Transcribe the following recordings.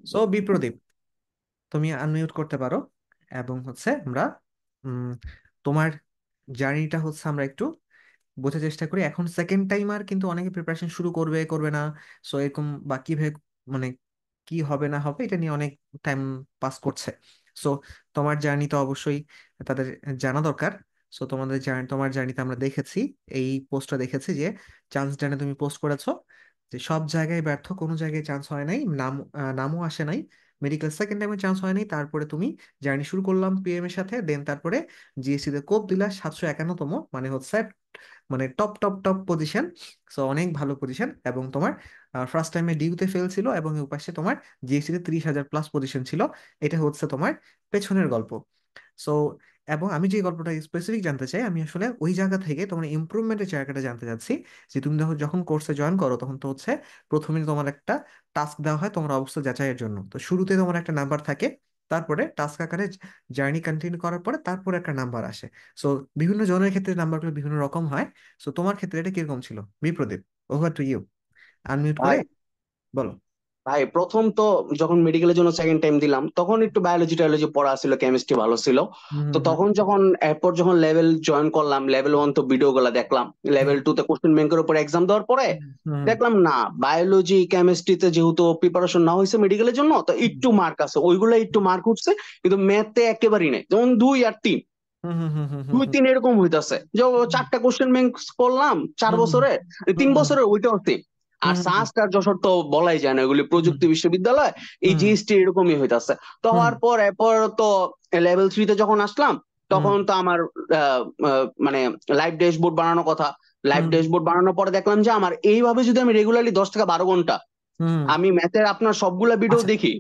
So Bipradeep, তুমি unmute করতে পারো। এবং আমরা উম, তোমার জার্নিটা আমরা একটু বোঝার চেষ্টা করি। এখন সেকেন্ড টাইমার কিন্তু অনেকে প্রিপারেশন শুরু করবে করবে না। সো এরকম বা কিভাবে, মানে কি হবে না হবে এটা নিয়ে অনেক টাইম পাস করছে। সো তোমার জার্নি তো অবশ্যই তাদের জানা দরকার। সো তোমার জার্নিতে আমরা দেখেছি, এই পোস্টটা দেখেছি যে চান্স ডানে তুমি পোস্ট করেছো যে সব জায়গায় ব্যর্থ, কোনো জায়গায় চান্স হয় নাই, নামও আসে নাই, মেডিকেল সেকেন্ড টাইমে চান্স হয় নাই। তারপরে তুমি জার্নি শুরু করলাম পিএম এর সাথে, দেন তারপরে জিএসসি তে কোপ দিলা 751তম, মানে মানে top top top position. So অনেক ভালো পজিশন। এবং তোমার ফার্স্ট টাইমে ডিউতে ফেল ছিল, এবং এই পাশে তোমার জিএসসি তে 30,000 প্লাস পজিশন ছিল। এটা তোমার পেছনের গল্প। সো এবং আমি যে গল্পটা স্পেসিফিক জানতে চাই, আমি আসলে ওই জায়গা থেকে তোমার ইমপ্রুভমেন্টের জায়গাটা জানতে চাচ্ছি। যে তুমি যখন কোর্সে জয়েন করো, তখন তো প্রথমে তোমার একটা টাস্ক দেওয়া হয় তোমার অবস্থা যাচাইয়ের জন্য। তো শুরুতে তোমার একটা নাম্বার থাকে, তারপরে টাস্ক আকারে জার্নি কন্টিনিউ করার পরে তারপরে একটা নাম্বার আসে। সো বিভিন্ন জনের ক্ষেত্রে নাম্বারগুলো বিভিন্ন রকম হয়। সো তোমার ক্ষেত্রে এটা কিরকম ছিল Biprodip? Over to you, unmute করে ভাই বলো। ভাই প্রথম তো যখন মেডিকেলের জন্য সেকেন্ড টাইম দিলাম, তখন একটু বায়োলজি টায়োলজি পড়া ছিল, কেমিস্ট্রি ভালো ছিল। হুম তো হুম তখন যখন এরপর যখন লেভেল জয়েন করলাম, লেভেল 1 তো ভিডিও গুলা দেখলাম। হুম লেভেল 2 তে কোশ্চেন ব্যাংকের উপর এক্সাম দেওয়ার পরে হুম হুম দেখলাম না, বায়োলজি কেমিস্ট্রিতে যেহেতু প্রিপারেশন না হয়েছে মেডিকেলের জন্য, তো একটু মার্ক আছে, ওইগুলো একটু মার্ক উঠছে। কিন্তু ম্যাথে একেবারেই নেই, যেমন 2 আর 3, হুম হুম হুম হুম হুম দুই হুম তিন এরকম হইতাছে যে চারটা কোশ্চেন ব্যাংক করলাম চার হুম বছরে, হুম তিন হুম বছরে ওইটাও সেম। আর হুম হুম সাস্ট আর যশোর তো বলাই যায় না, এগুলি হুম প্রযুক্তি বিশ্ববিদ্যালয়। এই হুম জিএসটি এরকমই হইতাছে। তো হুম হওয়ার পর এরপর তো লেভেল 3 তে যখন আসলাম, হুম তখন তো আমার মানে লাইভ ড্যাশবোর্ড বানানোর কথা। লাইভ হুম ড্যাশবোর্ড বানানোর পরে দেখলাম যে আমার এইভাবে যদি আমি রেগুলারলি 10 থেকে 12 ঘন্টা হুম। আমি ম্যাথের আপনার সবগুলা ভিডিও আচ্ছা, দেখি।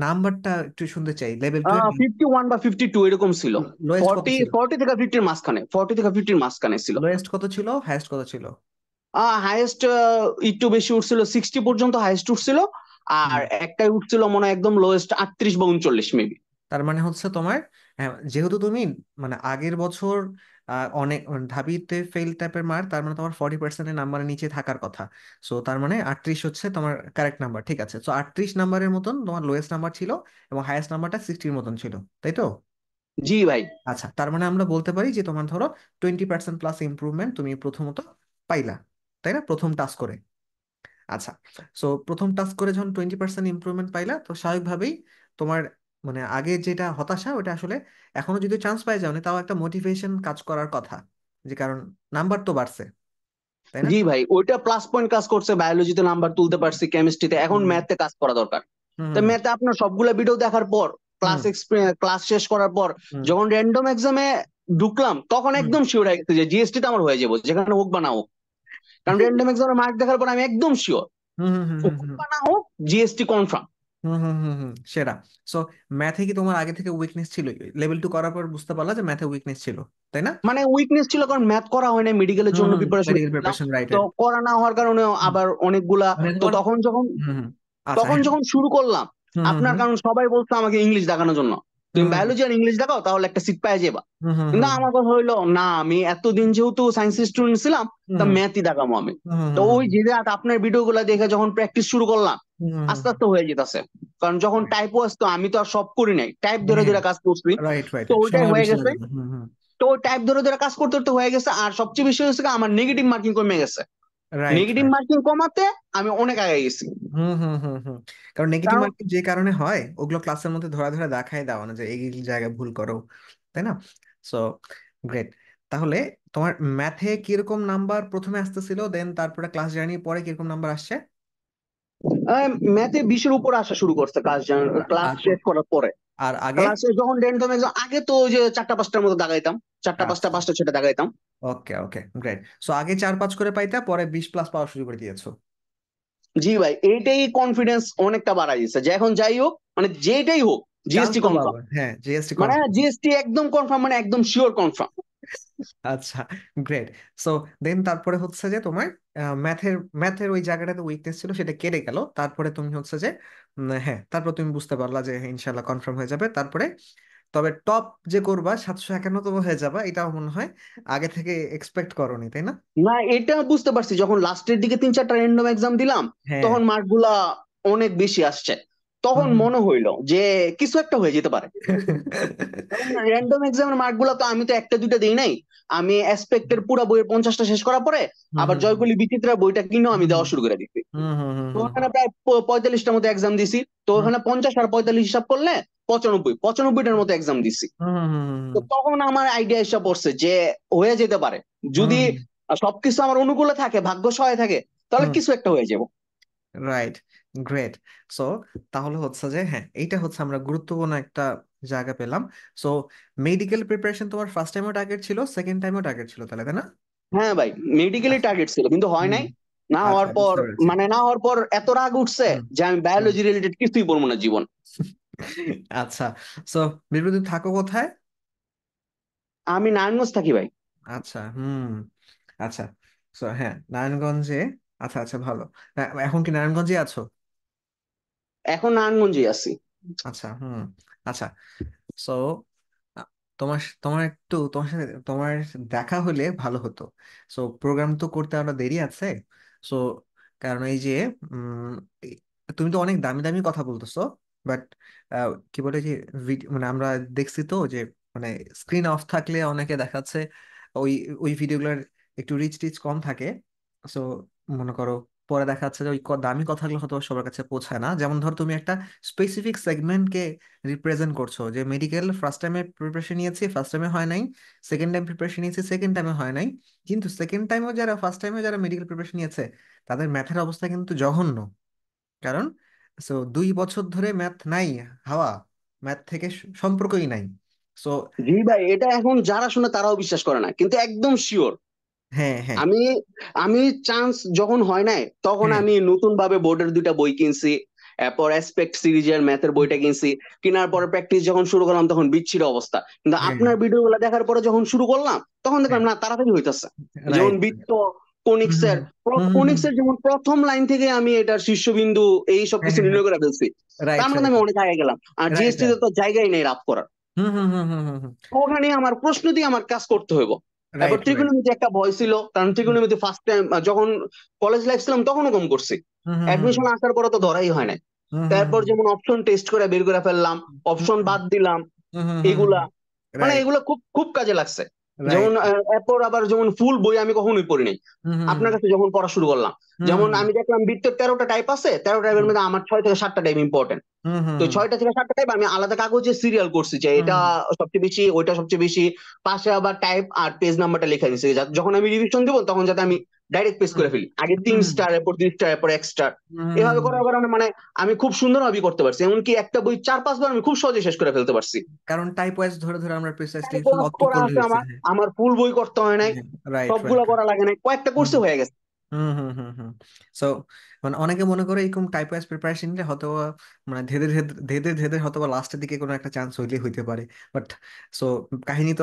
নাম্বারটা একটু শুনতে চাই, লেভেল 2 এর 51 বা 52 এরকম ছিল। লোয়েস্ট কত ফর্টি ছিল? ফর্টি থেকে ফিফটির মাঝখানে, 40 থেকে 50 মাঝখানে ছিল। লোয়েস্ট কত ছিল, হাইয়েস্ট কত ছিল? হাইয়েস্ট একটু বেশি উঠছিল, 60 পর্যন্ত হাইয়েস্ট উঠছিল। আর হুম। একটাই উঠছিল মনে হয় একদম লোয়েস্ট 38 বা 39 মেবি। তার মানে তোমার, হ্যাঁ, যেহেতু তুমি মানে আগের বছর অনেক ঢাবিতে ফেল টাইপের মার, তার মানে তোমার 40%-এর নাম্বারের নিচে থাকার কথা। সো তার মানে 38 হচ্ছে তোমার কারেক্ট নাম্বার, ঠিক আছে। সো 38 নাম্বারের মতন তোমার লোয়েস্ট নাম্বার ছিল, এবং হাইয়েস্ট নাম্বারটা 60-র মতন ছিল, তাই তো? জি ভাই। আচ্ছা, তার মানে আমরা বলতে পারি যে তোমার ধরো 20% প্লাস ইমপ্রুভমেন্ট তুমি প্রথমত পাইলা, তাই না, প্রথম টাস্ক করে? আচ্ছা, সো প্রথম টাস্ক করে যখন 20% ইমপ্রুভমেন্ট পাইলা, তো স্বাভাবিকভাবেই তোমার মানে আগে যেটা হতাশা, ওটা আসলে এখনো যদি চান্স পাই যাও, তাও একটা মোটিভেশন কাজ করার কথা, যে কারণ নাম্বার তো বাড়ছে, তাই না? জি ভাই, ওইটা প্লাস পয়েন্ট কাজ করছে, বায়োলজিতে নাম্বার তুলতে পারছি, কেমিস্ট্রিতে, এখন হুম ম্যাথে কাজ করা দরকার। হুম তো হুম ম্যাথে আপনার সবগুলা ভিডিও দেখার পর, হুম ক্লাস শেষ করার পর হুম যখন র্যান্ডম এক্সামে ঢুকলাম, তখন হুম একদম শিওর হয়ে গেছে যে জিএসটি তে আমার হয়ে যাবো, যেখানে হোক বা না হোক। কারণ র্যান্ডম এক্সামের মার্ক দেখার পর আমি একদম শিওর, হুম হুম হুম হোক হুম হুম বা না হোক, জিএসটি কনফার্ম। হুম হুম হুম হুম, সেরা। সো ম্যাথে কি তোমার আগে থেকে উইকনেস ছিল? লেভেল 2 করার পর বুঝতে পারলা যে ম্যাথে উইকনেস ছিল, তাই না? মানে উইকনেস ছিল, কারণ ম্যাথ করা হয় না, মেডিকেলের হুম জন্য হুম, প্রিপারেশন মেডিকেল নিলাম। প্রিপারেশন, রাইট তো রাইট। করা না হওয়ার কারণে আবার অনেকগুলা। মানে তো তোমার, তখন যখন হুম হুম, আচ্ছা, তখন হ্যাঁ, যখন শুরু করলাম, হুম হুম আপনার হুম কারণ সবাই বলতো আমাকে ইংলিশ দেখানোর জন্য, তুমি হুম বায়োলজি আর ইংলিশ দেখাও তাহলে একটা সিট পেয়ে যাবা। হুম হুম কিন্তু হুম আমার কথা হইলো না, আমি এতদিন যেহেতু সায়েন্স স্টুডেন্ট ছিলাম, তা হুম ম্যাথই দেখাবো আমি। হুম হুম তো হুম হুম ওই যে যে আপনার ভিডিও গুলা দেখে যখন প্র্যাকটিস শুরু করলাম, হুম হুম হুম আস্তে আস্তে হয়ে যেতেছে। কারণ যখন হুম, টাইপও আসতো, আমি তো আর সব করি নাই, টাইপ ধরে হ্যাঁ, ধরে কাজ করছি। রাইট রাইট, তো ওইটাই সময় হয়ে বেশি গেছে। লাগে। হুম হুম, তো ওই টাইপ ধরে ধরে কাজ করতে করতে হয়ে গেছে। আর সবচেয়ে বেশি হয়েছে কি, আমার নেগেটিভ মার্কিং কমে গেছে। Right negative right. মার্কিং কমাতে আমি অনেক আগে গেছি। হুম হুম হুম হুম। কারণ নেগেটিভ কারণ মার্কিং যে কারণে হয়, ওগুলো ক্লাসের মধ্যে ধরা ধরা দেখায় দাও না যে এই এই জায়গায় ভুল করো, তাই না? So great. তাহলে তোমার ম্যাথে কিরকম নাম্বার প্রথমে আসতেছিল, দেন তারপরে ক্লাস জার্নির পরে কিরকম নাম্বার আসছে? ম্যাথে 20-এর উপর আসা শুরু করছে ক্লাস আর শেষ করার পরে। আর আগে? ক্লাসে যখন র্যান্ডম এক্সাম, আগে তো ওই যে 4টা 5টার মতো দাগাইতাম, 4টা 5টা আচ্ছা, 5টা 6টা দাগাইতাম। ওকে ওকে, গ্রেট। সো আগে 4-5 করে পাইতা, পরে 20 প্লাস পাওয়া শুরু করে দিয়েছো। জি ভাই, এইটাই কনফিডেন্স অনেকটা বাড়াই দিচ্ছে, যে এখন যাই হোক, মানে যেটাই হোক, চান্স জিএসটি তো কনফার্ম। পাবা, হ্যাঁ, জিএসটি মানে কনফার্ম। জিএসটি একদম কনফার্ম, মানে একদম শিওর কনফার্ম। আচ্ছা, গ্রেট। সো দেন তারপরে যে তোমার ম্যাথের ম্যাথের ওই জায়গাটাতে উইকনেস ছিল, সেটা কেটে গেল। তারপরে তুমি যে হ্যাঁ, তারপর তুমি বুঝতে পারলা যে হ্যাঁ, ইনশাল্লাহ কনফার্ম হয়ে যাবে। তারপরে তবে টপ যে করবা 751তম হয়ে যাবা, এটাও মনে হয় আগে থেকে এক্সপেক্ট করোনি, তাই না? না, এটা বুঝতে পারছি যখন লাস্টের দিকে 3-4টা র্যান্ডম এক্সাম দিলাম, হ্যাঁ, তখন মার্ক গুলা অনেক বেশি আসছে। তখন হুম মনে হইলো যে কিছু একটা হয়ে যেতে পারে। কারণ র্যান্ডম এক্সামের মার্ক গুলা তো আমি তো একটা দুইটা দিই নাই, আমি অ্যাসপেক্টের পুরো বইয়ের 50টা শেষ করার পরে হুম আবার হুম জয়কলি বিচিত্রা বইটা কিনেও আমি হুম দেওয়া শুরু করে দিচ্ছি। হুম হুম হুম তো হুম ওখানে প্রায় 45টার মতো এক্সাম দিছি। তো হুম ওখানে 50 আর 45 হিসাব করলে 95টার মতো এক্সাম দিছি। হুম হুম তো হুম তখন আমার আইডিয়া এসে পড়ছে যে হয়ে যেতে পারে, হুম যদি হুম সবকিছু আমার অনুকূলে থাকে, ভাগ্য সহায় থাকে, তাহলে হুম, কিছু একটা হয়ে যাবো। Right, great. সো তাহলে হচ্ছে যে হ্যাঁ, এইটা হচ্ছে আমরা গুরুত্বপূর্ণ একটা জায়গা পেলাম। সো মেডিকেল প্রিপারেশন তোমার ফার্স্ট টাইমও টার্গেট ছিল, সেকেন্ড টাইমও টার্গেট ছিল তাহলে, তাই না? হ্যাঁ ভাই, মেডিকেলি আচ্ছা। টার্গেট ছিল কিন্তু হয় হুম। নাই। না আচ্ছা, হওয়ার পর, বুঝতে পেরেছি। মানে না হওয়ার পর এত রাগ উঠছে হুম যে আমি হুম। বায়োলজি রিলেটেড কিছুই পড়বো না জীবন। আচ্ছা। সো বিরুদ্ধে থাকো কোথায়? আমি নারায়ণগঞ্জ থাকি ভাই। আচ্ছা, হুম। আচ্ছা। সো হ্যাঁ, নারায়ণগঞ্জে। আচ্ছা আচ্ছা, ভালো। এখন কি নারায়ণগঞ্জে আছো? এখন নারায়ণগঞ্জে আছি। আচ্ছা, হুম। আচ্ছা। সো তোমার তোমার একটু তোমার সাথে তোমার দেখা হলে ভালো হতো। সো প্রোগ্রাম তো করতে আমরা দেরি আছে। সো কারণ এই যে উম, এই- তুমি তো অনেক দামি দামি কথা বলতেছো, বাট কি বলে যে মানে আমরা দেখছি তো যে মানে স্ক্রিন অফ থাকলে অনেকে দেখাচ্ছে ওই ওই ভিডিওগুলোর একটু রিচ টিচ কম থাকে। সো মনে করো পরে দেখা যাচ্ছে যে ওই দামি কথাগুলো হয়তো সবার কাছে পৌঁছায় না। যেমন ধর তুমি একটা স্পেসিফিক সেগমেন্টকে রিপ্রেজেন্ট করছো, যে মেডিকেল ফার্স্ট টাইমে প্রিপারেশন নিয়েছি, ফার্স্ট টাইমে হয় নাই, সেকেন্ড টাইম প্রিপারেশন নিয়েছি, সেকেন্ড টাইমে হয় নাই। কিন্তু সেকেন্ড টাইমেও যারা ফার্স্ট টাইমে যারা মেডিকেল প্রিপারেশন নিয়েছে তাদের ম্যাথের অবস্থা কিন্তু জঘন্য। কারণ 2 বছর ধরে ম্যাথ নাই, হাওয়া, ম্যাথ থেকে সম্পর্কই নাই। সো জি ভাই, এটা এখন যারা শুনে তারাও বিশ্বাস করে না, কিন্তু একদম শিওর। হ্যাঁ হ্যাঁ আমি আমি চান্স যখন হয় নাই তখন হ্যাঁ। আমি নতুন ভাবে বোর্ডের দুইটা বই কিনছি, এরপর অ্যাসপেক্ট সিরিজের ম্যাথের হুম, বইটা কিনছি। কেনার পরে প্র্যাকটিস যখন শুরু করলাম তখন বিচ্ছিরি অবস্থা, কিন্তু হ্যাঁ আপনার ভিডিও গুলো দেখার পরে যখন শুরু করলাম তখন হ্যাঁ, দেখলাম না, তাড়াতাড়ি হইতেছে। যেমন রাইট। বৃত্ত, হুম কোনিক্সের, হুম হুম হুম হুম, যেমন প্রথম লাইন থেকে আমি এটার শীর্ষবিন্দু এই সব হ্যাঁ কিছু হ্যাঁ হ্যাঁ, নির্ণয় করে ফেলছি। রাইট তার মানে তো রাইট আমি অনেক আগে গেলাম। আর রাইট জিএসটি তে রাইট। তো জায়গাই নেই রাফ করার। হুম হুম হুম হুম হুম হুম, ওখানে আমার প্রশ্ন দিয়ে আমার কাজ করতে হইব। এবার রাইট রাইট। ত্রিকোণমিতি একটা ভয় ছিল, কারণ ত্রিকোণমিতি ফার্স্ট টাইম যখন কলেজ লাইফ ছিলাম তখনও কম করছি, হুম হুম হুম অ্যাডমিশন আসার পরে তো ধরাই হয় না। হুম হুম তারপর হুম যেমন অপশন টেস্ট করে বের করে ফেললাম, হুম অপশন হুম বাদ দিলাম, হুম হুম হুম হুম, এগুলা মানে রাইট এগুলো খুব খুব কাজে লাগছে। যেমন রাইট। এরপর আবার যেমন ফুল বই আমি কখনোই পড়ি নাই, হুম হুম আপনার কাছে যখন পড়া শুরু করলাম। হুম যেমন হুম আমি দেখলাম বৃত্তের 13টা টাইপ আছে, 13 টাইপের মধ্যে আমার 6 থেকে 7টা টাইপ ইম্পর্টেন্ট। হুম হুম তো হুম 6টা থেকে 7টা টাইপ আমি আলাদা কাগজে সিরিয়াল করছি যে হুম এটা হুম সবচেয়ে বেশি, ওইটা সবচেয়ে বেশি। পাশে আবার টাইপ আর পেজ নাম্বারটা লেখা দিয়েছে, যখন আমি রিভিশন দিব তখন যাতে আমি ডাইরেক্ট পেজ হুম করে ফেলি, আগে হুম 3 স্টার, এরপর 2 স্টার, এরপর 1 স্টার। এভাবে হুম। করার কারণে মানে আমি খুব সুন্দরভাবে করতে পারছি, এমনকি একটা বই 4-5 বার আমি খুব সহজে শেষ করে ফেলতে পারছি। কারণ টাইপ ওয়াইজ ধরে ধরে আমরা প্রিসাইসলি টাইপ শুধু ওয়ার্ক অতটুকু করা করলে আছে হয়েছে, আমার, হ্যাঁ। আমার ফুল বই করতে হয় নাই, রাইট সবগুলা রাইট। করা লাগে নাই, কয়েকটা হুম কোর্সে হয়ে গেছে। হুম হুম হুম হুম। সো মানে অনেকে মনে করে এরকম টাইপ ওয়াইজ প্রিপারেশন নিলে হয়তো বা মানে ধীরে ধীরে ধীরে ধীরে হয়তো বা লাস্টের দিকে কোনো একটা চান্স হইলে হইতে পারে। বাট সো কাহিনী তো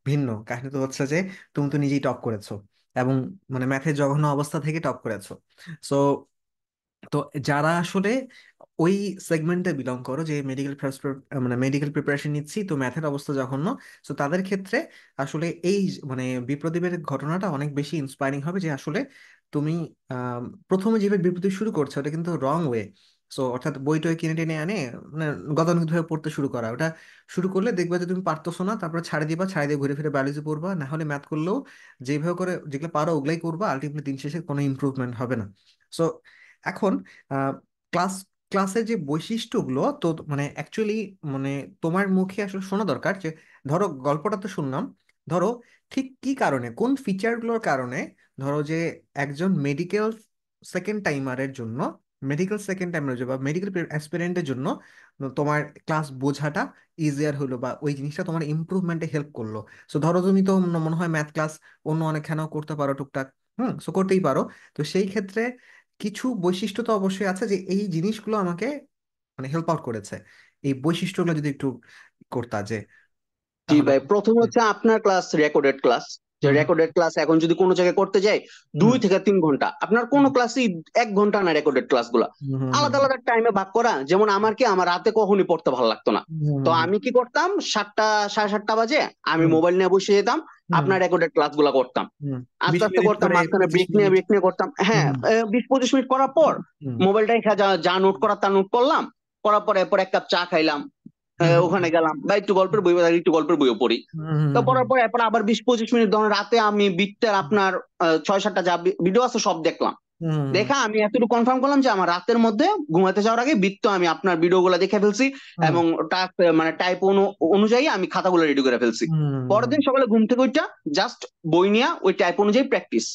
ভিন্ন। কাহিনী তো হচ্ছে যে তুমি তো নিজেই টপ করেছো, এবং মানে ম্যাথের জঘন্য অবস্থা থেকে টপ করেছো। সো তো যারা আসলে ওই সেগমেন্টে বিলং করো, যে মেডিকেল মানে মেডিকেল প্রিপারেশন নিচ্ছি তো ম্যাথের অবস্থা জঘন্য, তো তাদের ক্ষেত্রে আসলে এই মানে বিপ্রদীপের ঘটনাটা অনেক বেশি ইন্সপায়ারিং হবে। যে আসলে তুমি প্রথমে যেভাবে বিপ্রদীপ শুরু করছো ওটা কিন্তু রং ওয়ে। সো অর্থাৎ বই টই কিনে টেনে আনে মানে গতানুগতিক ভাবে পড়তে শুরু করা, ওটা শুরু করলে দেখবে যে তুমি পারতেছো না, তারপরে ছাড়ে দিবা, ছাড়ে দিয়ে ঘুরে ফিরে বায়োলজি পড়বা, না হলে ম্যাথ করলেও যেভাবে করে যেগুলো পারো ওগুলাই করবা, আলটিমেটলি দিন শেষে কোনো ইমপ্রুভমেন্ট হবে না। সো এখন ক্লাস ক্লাসের যে বৈশিষ্ট্যগুলো তো মানে অ্যাকচুয়ালি মানে তোমার মুখে আসলে শোনা দরকার যে ধরো গল্পটা তো শুনলাম, ধরো ঠিক কি কারণে, কোন ফিচারগুলোর কারণে ধরো যে একজন মেডিকেল সেকেন্ড টাইমারের জন্য, মেডিকেল সেকেন্ড টাইমারের জন্য বা মেডিকেল অ্যাসপিরেন্টের জন্য তোমার ক্লাস বোঝাটা ইজিয়ার হলো বা ওই জিনিসটা তোমার ইমপ্রুভমেন্টে হেল্প করলো। সো ধরো তুমি তো মনে হয় ম্যাথ ক্লাস অন্য অনেকখানেও করতে পারো টুকটাক, হুম, সো করতেই পারো। তো সেই ক্ষেত্রে কিছু বৈশিষ্ট্য তো অবশ্যই আছে যে এই জিনিসগুলো আমাকে মানে হেল্প আউট করেছে। এই বৈশিষ্ট্যগুলো যদি একটু করতা যে জি তাহলে। ভাই, প্রথম হুম হচ্ছে আপনার ক্লাস রেকর্ডেড ক্লাস। যে হুম রেকর্ডেড ক্লাস এখন যদি কোনো জায়গায় করতে যাই হুম 2 থেকে 3 ঘন্টা, আপনার কোনো ক্লাসই 1 ঘন্টা না। রেকর্ডেড ক্লাস গুলা হুম হুম হুম আলাদা আলাদা টাইমে ভাগ করা। যেমন আমার কি, আমার রাতে কখনই পড়তে ভালো লাগতো না। তো হুম আমি কি করতাম, 7টা 7:30 বাজে আমি হুম মোবাইল নিয়ে বসে যেতাম, হুম আপনার রেকর্ডেড ক্লাস গুলা করতাম। হুম, আস্তে বিশ আস্তে মিনিট করতাম, করে, মাঝখানে 25 মিনিট। ব্রেক নিয়ে করতাম। হ্যাঁ, হুম 20-25 মিনিট করার পর হুম মোবাইলটা যা যা নোট করার তা নোট করলাম। করার পরে এরপর এক কাপ চা খাইলাম, হুম ওখানে গেলাম বা একটু গল্পের বই, একটু গল্পের বইও পড়ি। তো হুম পড়ার পরে এরপর আবার 20-25 মিনিট ধরুন রাতে আমি বিটটার আপনার 6-7টা যা ভিডিও আছে সব দেখলাম। হুম দেখা আমি এতটুকু কনফার্ম করলাম যে আমার রাতের মধ্যে ঘুমাতে যাওয়ার আগে বিত্ত আমি আপনার ভিডিও গুলো দেখে ফেলছি, হুম এবং টাস্ক মানে টাইপ অনুযায়ী আমি খাতাগুলো রেডি করে ফেলছি। পরের হুম দিন সকালে ঘুম থেকে ওইটা জাস্ট বই নিয়ে ওই টাইপ অনুযায়ী প্র্যাকটিস,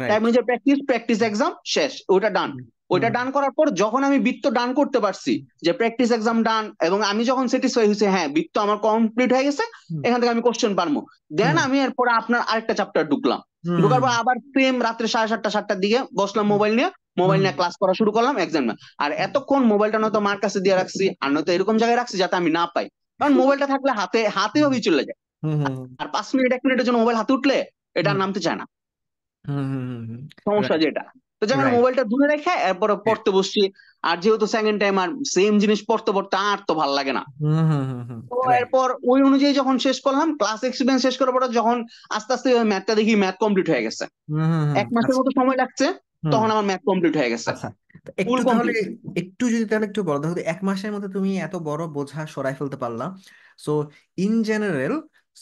টাইপ রাইট। অনুযায়ী প্র্যাকটিস, প্র্যাকটিস এক্সাম শেষ, ওইটা ডান। হুম ওইটা হুম ডান করার পর যখন আমি বৃত্ত ডান করতে পারছি, যে প্র্যাকটিস এক্সাম ডান, এবং আমি যখন স্যাটিসফাই হয়েছে হ্যাঁ বৃত্ত আমার কমপ্লিট হয়ে গেছে, হুম এখান থেকে আমি কোশ্চেন পারবো, দেন হুম আমি এরপরে আপনার আরেকটা চ্যাপ্টার ঢুকলাম। ঢোকার হুম পর আবার সেম রাত্রে 7:30-7টার দিকে বসলাম মোবাইল নিয়ে, মোবাইল হুম নিয়ে ক্লাস করা শুরু করলাম এক্সাম না। আর এতক্ষণ মোবাইলটা নয়তো মার কাছে দিয়ে রাখছি, আর নয়তো এরকম জায়গায় রাখছি যাতে আমি না পাই, কারণ মোবাইলটা থাকলে হাতে হাতে হুম ভাবেই চলে যায়। হুম আর 5 মিনিট 1 মিনিটের জন্য মোবাইল হাতে উঠলে এটা হুম আর নামতে চায় না, হুম হুম সমস্যা রাইট যেটা। তো যার কারণে রাইট। মোবাইলটা দূরে রেখে এরপরে পড়তে বসছি। আর যেহেতু সেকেন্ড টাইম আর সেম জিনিস পড়তে পড়তে আর তো ভালো লাগে না। তো রাইট। এরপর ওই অনুযায়ী যখন শেষ করলাম ক্লাস এক্সপিরিয়েন্স শেষ করার পরে, যখন আস্তে আস্তে ম্যাথটা দেখি ম্যাথ কমপ্লিট হয়ে গেছে, হুম 1 মাসের আচ্ছা। মতো সময় লাগছে, হুম তখন আমার ম্যাথ কমপ্লিট হয়ে গেছে, আচ্ছা। তো ফুল একটু তাহলে, কমপ্লিট। একটু যদি তাহলে একটু বলো, দেখো তো, 1 মাসের মধ্যে তুমি এত বড় বোঝা সরাই ফেলতে পারলাম। সো ইন জেনারেল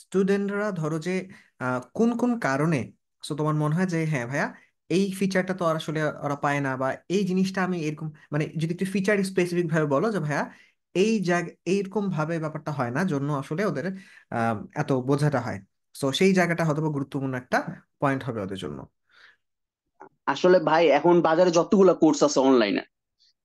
স্টুডেন্টরা ধরো যে কোন কোন কারণে, সো তোমার মনে হয় যে হ্যাঁ ভাইয়া এই ফিচারটা তো আর আসলে ওরা পায় না, বা এই জিনিসটা আমি এরকম, মানে যদি একটু ফিচার স্পেসিফিক ভাবে বলো যে ভাইয়া এই জায়গা এইরকম ভাবে ব্যাপারটা হয় না জন্য আসলে ওদের এত বোঝাটা হয়, সো সেই জায়গাটা হয়তো বা গুরুত্বপূর্ণ একটা পয়েন্ট হবে ওদের জন্য। আসলে ভাই এখন বাজারে যতগুলো কোর্স আছে অনলাইনে,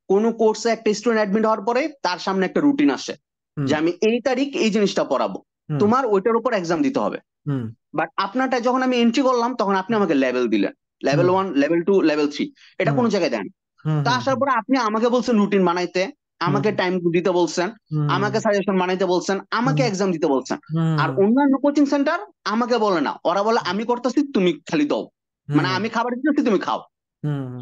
কোন কোর্সে একটা স্টুডেন্ট অ্যাডমিট হওয়ার পরে তার সামনে একটা রুটিন আসে হুম যে আমি এই তারিখ এই জিনিসটা পড়াবো, হুম তোমার ওইটার উপর এক্সাম দিতে হবে। হুম বাট আপনারটা যখন আমি এন্ট্রি করলাম তখন আপনি আমাকে লেভেল দিলেন, হুম লেভেল 1, লেভেল 2, লেভেল 3, এটা হুম কোনো জায়গায় দেন। হুম তা হুম আসার পরে আপনি আমাকে বলছেন রুটিন বানাইতে, হুম আমাকে টাইম দিতে বলছেন, হুম আমাকে সাজেশন বানাইতে বলছেন, হুম আমাকে এক্সাম দিতে বলছেন। আর হুম অন্যান্য কোচিং সেন্টার আমাকে বলে না, ওরা বলে আমি করতেছি তুমি খালি দাও, মানে হুম আমি খাবার দিতেছি তুমি খাও। হুম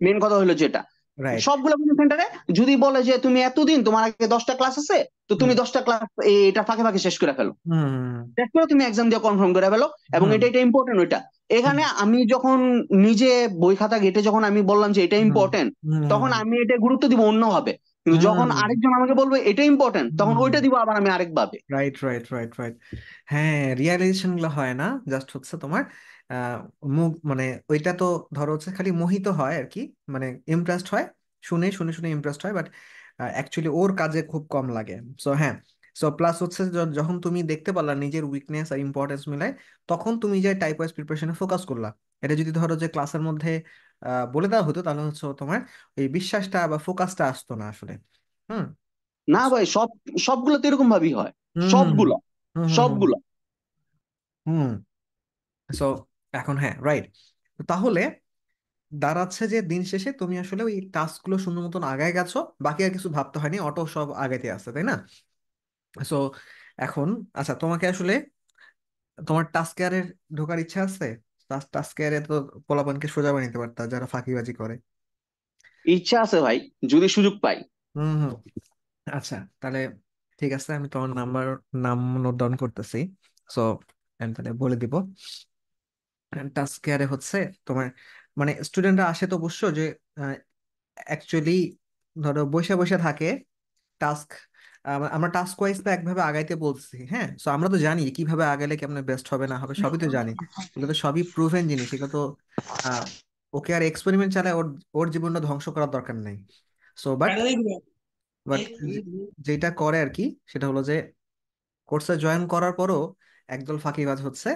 মেন কথা হলো যেটা, রাইট। সবগুলো কোচিং সেন্টারে যদি বলে যে তুমি এতদিন তোমার আগে 10টা ক্লাস আছে, তো হুম তুমি 10টা ক্লাস এটা ফাঁকে ফাঁকে শেষ করে ফেলো, হুম শেষ করে তুমি এক্সাম দিয়ে কনফার্ম করে ফেলো। এবং হুম এটা এটা ইম্পর্টেন্ট ওইটা। এখানে আমি যখন নিজে বই খাতা ঘেটে যখন আমি বললাম যে এটা হুম ইম্পর্টেন্ট, তখন হুম আমি এটা গুরুত্ব দিব অন্যভাবে, কিন্তু যখন হুম আরেকজন আমাকে বলবে এটা ইম্পর্টেন্ট তখন হুম ওইটা দিব আবার আমি আরেক ভাবে। Right right right right. হ্যাঁ, রিয়ালাইজেশন গুলো হয় না, জাস্ট হচ্ছে তোমার আহ মুখ মানে ওইটা তো ধরো হচ্ছে খালি মোহিত হয় আর কি, মানে ইমপ্রেসড হয়, শুনে শুনে শুনে ইমপ্রেসড হয়, বাট অ্যাকচুয়ালি ওর কাজে খুব কম লাগে। সো হ্যাঁ, সো প্লাস হচ্ছে যখন তুমি দেখতে পারলা নিজের উইকনেস আর ইম্পর্টেন্স মিলাই, তখন তুমি যে টাইপ ওয়াইজ প্রিপারেশনে ফোকাস করলা। এটা যদি ধরো যে ক্লাসের মধ্যে বলে দেওয়া হতো তাহলে হচ্ছে তোমার এই বিশ্বাসটা বা ফোকাসটা আসতো না আসলে। হুম না ভাই, সবগুলো তো এরকম ভাবেই হয়, হুম হুম সবগুলা, হুম হুম হুম সবগুলা। হুম। সো এখন হ্যাঁ রাইট, তাহলে দাঁড়াচ্ছে যে দিন শেষে তুমি আসলে ওই টাস্কগুলো সুন্দর মতন আগায় গেছো, বাকি আর কিছু ভাবতে হয়নি, অটো সব আগাইতে আছে, তাই না? সো এখন আচ্ছা, তোমাকে আসলে তোমার টাস্কেয়ারে ঢোকার ইচ্ছা আছে? টাস্কেয়ারে তো পোলাপানকে সোজা বানিয়ে নিতে পারতা যারা ফাঁকিবাজি করে। ইচ্ছা আছে ভাই, যদি সুযোগ পাই। হুম হুম আচ্ছা, তাহলে ঠিক আছে, আমি তোমার নাম নোট ডাউন করতেছি। সো আমি তাহলে বলে দিব, টাস্ক কেয়ারে হচ্ছে তোমার মানে স্টুডেন্টরা আসে তো অবশ্য যে অ্যাকচুয়ালি ধরো বসে বসে থাকে টাস্ক, আমরা টাস্ক ওয়াইজ তো একভাবে আগাইতে বলছি, হ্যাঁ, সো আমরা তো জানি কিভাবে আগাইলে কেমন বেস্ট হবে না হবে সবই তো জানি, এগুলো তো সবই প্রুভেন জিনিস, এগুলো তো আহ, ওকে আর এক্সপেরিমেন্ট চালায় ওর ওর জীবনটা ধ্বংস করার দরকার নেই। সো বাট বাট যেটা করে আর কি সেটা হলো যে কোর্সে জয়েন করার পরও একদল ফাঁকিবাজ হচ্ছে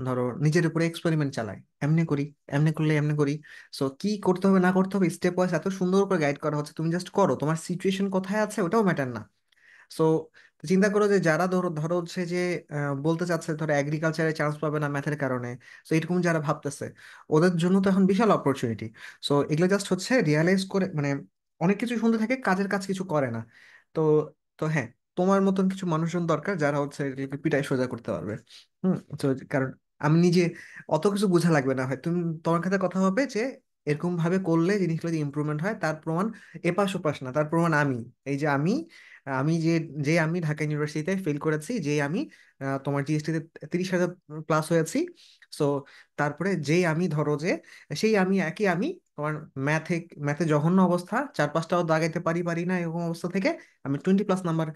ধরো নিজের উপরে এক্সপেরিমেন্ট চালায়, এমনি করি, এমনি করলে এমনি করি। সো কি করতে হবে না করতে হবে স্টেপ ওয়াইজ এত সুন্দর করে গাইড করা হচ্ছে, তুমি জাস্ট করো, তোমার সিচুয়েশন কোথায় আছে ওটাও ম্যাটার না। সো চিন্তা করো যে যারা ধরো ধরো হচ্ছে যে বলতে চাচ্ছে ধরো এগ্রিকালচারে চান্স পাবে না ম্যাথের কারণে, সো এরকম যারা ভাবতেছে ওদের জন্য তো এখন বিশাল অপরচুনিটি। সো এগুলো জাস্ট হচ্ছে রিয়ালাইজ করে, মানে অনেক কিছু শুনতে থাকে কাজের কাজ কিছু করে না। তো তো হ্যাঁ, তোমার মতন কিছু মানুষজন দরকার যারা হচ্ছে এগুলোকে পিটাই সোজা করতে পারবে। তো কারণ আমি নিজে অত কিছু বোঝা লাগবে না, হয় তুমি তোমার সাথে কথা হবে যে এরকম ভাবে করলে জিনিসগুলো ইমপ্রুভমেন্ট হয়, তার প্রমাণ এপাশ ওপাশ না, তার প্রমাণ আমি, এই যে আমি, আমি যে যে আমি ঢাকা ইউনিভার্সিটিতে ফেল করেছি, যে আমি তোমার জিএসটি তে 30,000 প্লাস হয়েছি। সো তারপরে যেই আমি ধরো যে সেই আমি একই আমি তোমার ম্যাথে ম্যাথে জঘন্য অবস্থা, 4-5টাও দাগাইতে পারি পারি না এরকম অবস্থা থেকে আমি 20+ নাম্বার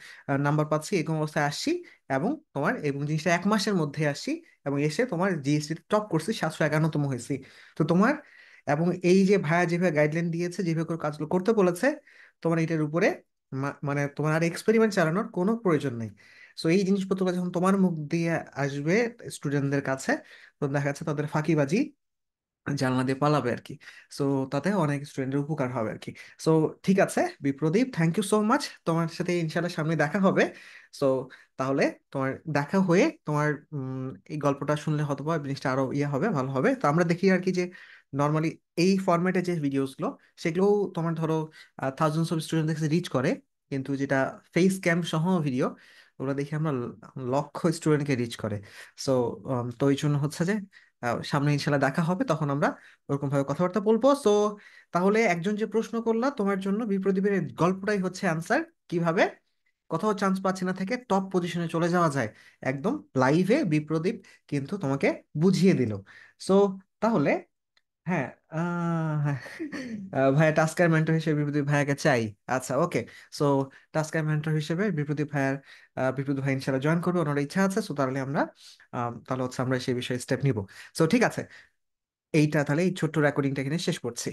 নাম্বার পাচ্ছি এরকম অবস্থায় আসছি। এবং তোমার এবং জিনিসটা 1 মাসের মধ্যে আসছি, এবং এসে তোমার জিএসটি টপ করছি, 751তম হয়েছি। তো তোমার এবং এই যে ভাইয়া যেভাবে গাইডলাইন দিয়েছে, যেভাবে করে কাজগুলো করতে বলেছে, তোমার এটার উপরে মানে তোমার আর এক্সপেরিমেন্ট চালানোর কোনো প্রয়োজন নেই। সো এই জিনিসপত্রগুলো যখন তোমার মুখ দিয়ে আসবে স্টুডেন্টদের কাছে, তো দেখা যাচ্ছে তাদের ফাঁকিবাজি জানলা দিয়ে পালাবে আর কি। সো তাতে অনেক স্টুডেন্টের উপকার হবে আর কি। সো ঠিক আছে Biprodip, thank you so much, তোমার সাথে ইনশাআল্লাহ সামনে দেখা হবে। সো তাহলে তোমার দেখা হয়ে তোমার এই গল্পটা শুনলে হয়তো বা জিনিসটা আরো ইয়ে হবে, ভালো হবে। তো আমরা দেখি আর কি যে নর্মালি এই ফরম্যাটে যে ভিডিওসগুলো, সেগুলো তোমার ধরো থাউজেন্ডস অফ স্টুডেন্ট রিচ করে, কিন্তু যেটা ফেস ক্যাম সহ ভিডিও, ওগুলো দেখি আমরা লক্ষ স্টুডেন্টকে রিচ করে। সো তো এই জন্য হচ্ছে যে সামনে ইনশাল্লাহ দেখা হবে, তখন আমরা ওরকম ভাবে কথাবার্তা বলবো। সো তাহলে একজন যে প্রশ্ন করলা, তোমার জন্য বিপ্রদীপের এই গল্পটাই হচ্ছে অ্যান্সার, কিভাবে কোথাও চান্স পাচ্ছি না থেকে টপ পজিশনে চলে যাওয়া যায়, একদম লাইভে বিপ্রদীপ কিন্তু তোমাকে বুঝিয়ে দিল। সো তাহলে হ্যাঁ, হ্যাঁ, ভাইয়া টাস্কার মেন্টর হিসেবে বিপ্রদীপ ভাইয়াকে চাই। আচ্ছা, ওকে। সো টাস্কার মেন্টর হিসেবে বিপ্রদীপ ভাই ইনশাল্লাহ জয়েন করবে, ওনার ইচ্ছা আছে। সো তাহলে আমরা তাহলে হচ্ছে আমরা সেই বিষয়ে স্টেপ নিব। সো ঠিক আছে, এইটা তাহলে এই ছোট্ট রেকর্ডিংটা এখানে শেষ করছি।